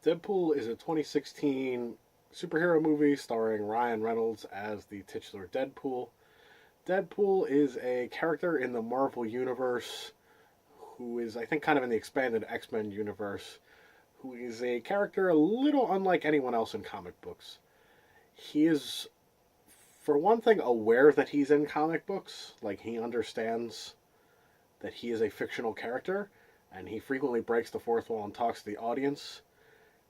Deadpool is a 2016 superhero movie starring Ryan Reynolds as the titular Deadpool. Deadpool is a character in the Marvel Universe who is, I think, kind of in the expanded X-Men universe, who is a character a little unlike anyone else in comic books. He is, for one thing, aware that he's in comic books. Like, he understands that he is a fictional character, and he frequently breaks the fourth wall and talks to the audience.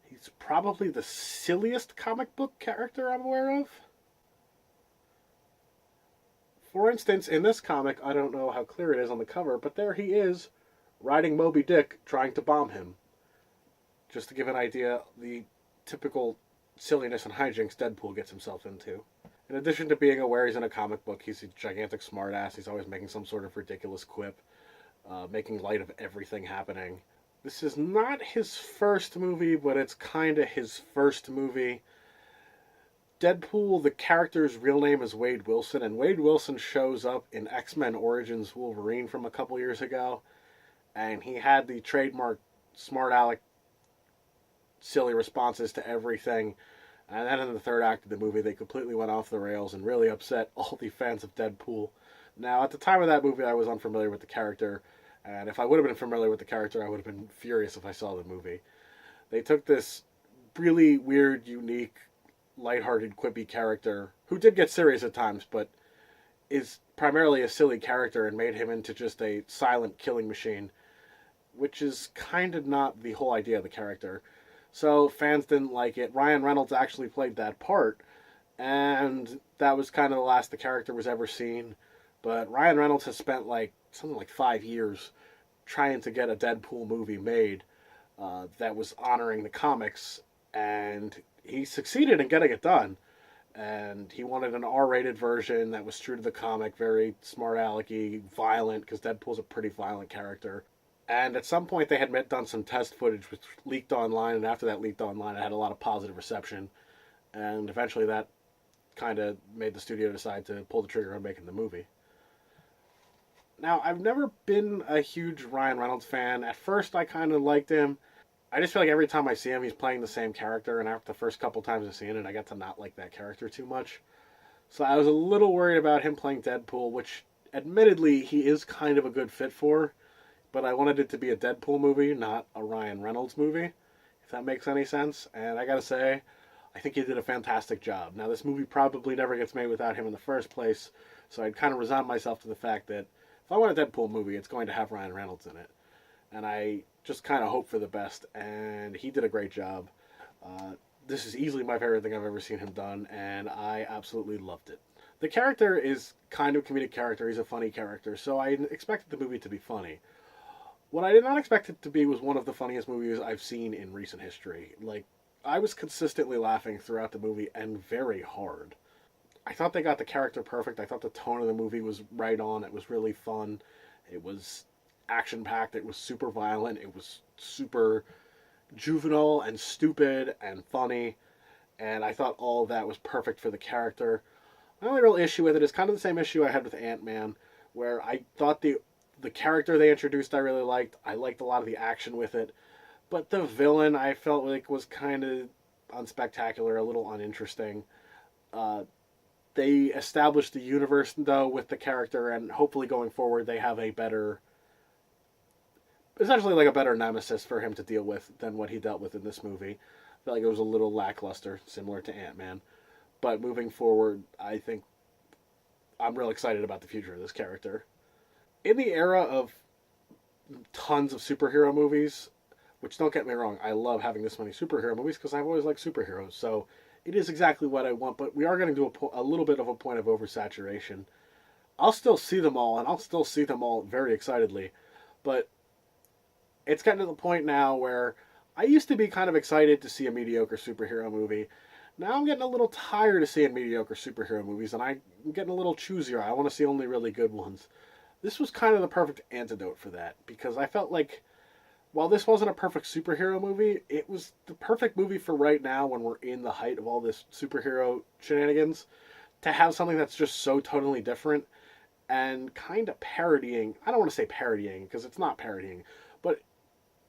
He's probably the silliest comic book character I'm aware of. For instance, in this comic, I don't know how clear it is on the cover, but there he is, riding Moby Dick, trying to bomb him. Just to give an idea, the typical silliness and hijinks Deadpool gets himself into. In addition to being aware he's in a comic book, he's a gigantic smartass. He's always making some sort of ridiculous quip, making light of everything happening. This is not his first movie, but it's kind of his first movie. Deadpool, the character's real name is Wade Wilson, and Wade Wilson shows up in X-Men Origins Wolverine from a couple years ago, and he had the trademark smart aleck silly responses to everything. And then in the third act of the movie, they completely went off the rails and really upset all the fans of Deadpool. Now, at the time of that movie, I was unfamiliar with the character, and if I would have been familiar with the character, I would have been furious if I saw the movie. They took this really weird, unique, lighthearted, quippy character, who did get serious at times, but is primarily a silly character, and made him into just a silent killing machine, which is kind of not the whole idea of the character. So fans didn't like it. Ryan Reynolds actually played that part, and that was kind of the last the character was ever seen. But Ryan Reynolds has spent like something like 5 years trying to get a Deadpool movie made that was honoring the comics, and he succeeded in getting it done. And he wanted an R-rated version that was true to the comic, very smart alecky, violent, because Deadpool's a pretty violent character. And at some point, they had done some test footage, which leaked online. And after that leaked online, it had a lot of positive reception. And eventually, that kind of made the studio decide to pull the trigger on making the movie. Now, I've never been a huge Ryan Reynolds fan. At first, I kind of liked him. I just feel like every time I see him, he's playing the same character. And after the first couple times I've seen it, I got to not like that character too much. So I was a little worried about him playing Deadpool, which admittedly he is kind of a good fit for. But I wanted it to be a Deadpool movie, not a Ryan Reynolds movie, if that makes any sense. And I gotta say, I think he did a fantastic job. Now, this movie probably never gets made without him in the first place, so I'd kind of resign myself to the fact that if I want a Deadpool movie, it's going to have Ryan Reynolds in it. And I just kind of hope for the best, and he did a great job. This is easily my favorite thing I've ever seen him done, and I absolutely loved it. The character is kind of a comedic character. He's a funny character, so I expected the movie to be funny. What I did not expect it to be was one of the funniest movies I've seen in recent history. Like, I was consistently laughing throughout the movie, and very hard. I thought they got the character perfect. I thought the tone of the movie was right on. It was really fun. It was action packed. It was super violent. It was super juvenile and stupid and funny. And I thought all of that was perfect for the character. My only real issue with it is kind of the same issue I had with Ant-Man, where I thought the character they introduced I really liked. I liked a lot of the action with it. But the villain I felt like was kind of unspectacular, a little uninteresting. Uh, they established the universe, though, with the character, and hopefully going forward they have a better, essentially like a better nemesis for him to deal with than what he dealt with in this movie. I felt like it was a little lackluster, similar to Ant-Man. But moving forward, I think I'm real excited about the future of this character. In the era of tons of superhero movies, which don't get me wrong, I love having this many superhero movies because I've always liked superheroes. So it is exactly what I want, but we are getting to a little bit of a point of oversaturation. I'll still see them all, and I'll still see them all very excitedly, but it's getting to the point now where I used to be kind of excited to see a mediocre superhero movie. Now I'm getting a little tired of seeing mediocre superhero movies, and I'm getting a little choosier. I want to see only really good ones. This was kind of the perfect antidote for that, because I felt like while this wasn't a perfect superhero movie, it was the perfect movie for right now when we're in the height of all this superhero shenanigans, to have something that's just so totally different and kind of parodying. I don't want to say parodying because it's not parodying, but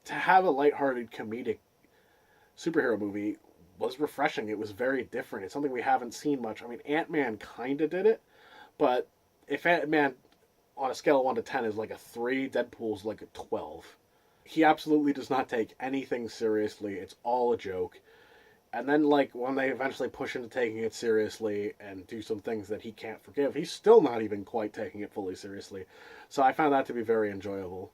to have a lighthearted comedic superhero movie was refreshing. It was very different. It's something we haven't seen much. I mean, Ant-Man kind of did it, but if Ant-Man on a scale of 1 to 10 is like a 3, Deadpool's like a 12. He absolutely does not take anything seriously. It's all a joke. And then, like, when they eventually push into taking it seriously and do some things that he can't forgive, he's still not even quite taking it fully seriously. So I found that to be very enjoyable.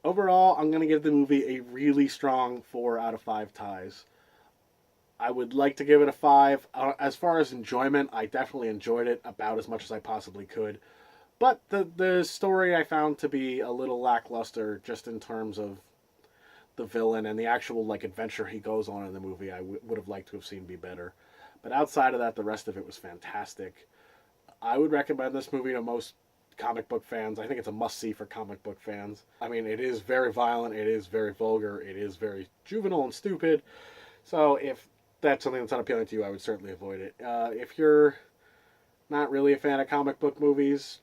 Overall, I'm going to give the movie a really strong 4 out of 5 ties. I would like to give it a 5. As far as enjoyment, I definitely enjoyed it about as much as I possibly could. But the story I found to be a little lackluster just in terms of the villain and the actual like adventure he goes on in the movie. Would have liked to have seen be better. But outside of that, the rest of it was fantastic. I would recommend this movie to most comic book fans. I think it's a must see for comic book fans. I mean, it is very violent, it is very vulgar, it is very juvenile and stupid. So if that's something that's unappealing to you, I would certainly avoid it. If you're not really a fan of comic book movies,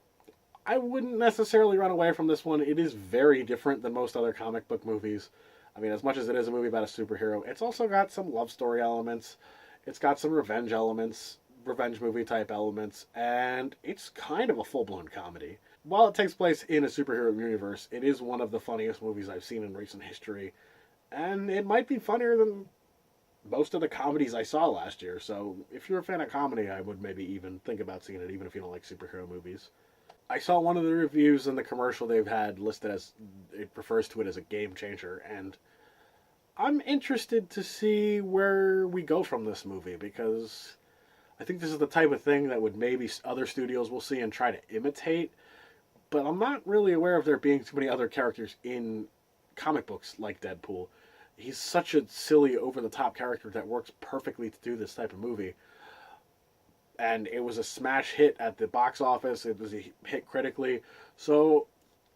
I wouldn't necessarily run away from this one. It is very different than most other comic book movies. I mean, as much as it is a movie about a superhero, it's also got some love story elements. It's got some revenge elements, revenge movie type elements, and it's kind of a full blown comedy. While it takes place in a superhero universe, it is one of the funniest movies I've seen in recent history, and it might be funnier than most of the comedies I saw last year. So if you're a fan of comedy, I would maybe even think about seeing it, even if you don't like superhero movies. I saw one of the reviews in the commercial they've had listed as it refers to it as a game changer, and I'm interested to see where we go from this movie because I think this is the type of thing that would maybe other studios will see and try to imitate. But I'm not really aware of there being too many other characters in comic books like Deadpool. He's such a silly, over the top character that works perfectly to do this type of movie. And it was a smash hit at the box office. It was a hit critically. So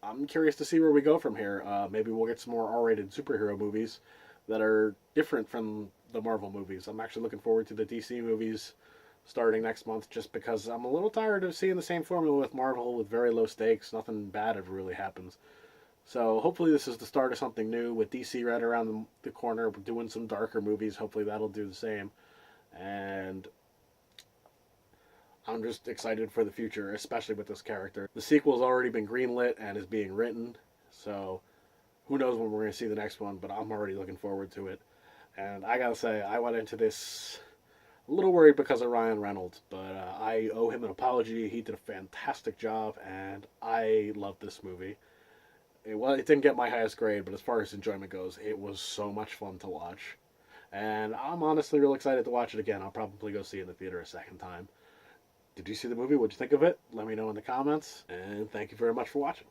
I'm curious to see where we go from here. Maybe we'll get some more R-rated superhero movies that are different from the Marvel movies. I'm actually looking forward to the DC movies starting next month just because I'm a little tired of seeing the same formula with Marvel with very low stakes. Nothing bad ever really happens. So hopefully this is the start of something new with DC right around the corner doing some darker movies. Hopefully that'll do the same. And I'm just excited for the future, especially with this character. The sequel's already been greenlit and is being written, so who knows when we're going to see the next one, but I'm already looking forward to it. And I gotta say, I went into this a little worried because of Ryan Reynolds, but I owe him an apology. He did a fantastic job, and I love this movie. It didn't get my highest grade, but as far as enjoyment goes, it was so much fun to watch. And I'm honestly real excited to watch it again. I'll probably go see it in the theater a second time. Did you see the movie? What'd you think of it? Let me know in the comments, and thank you very much for watching.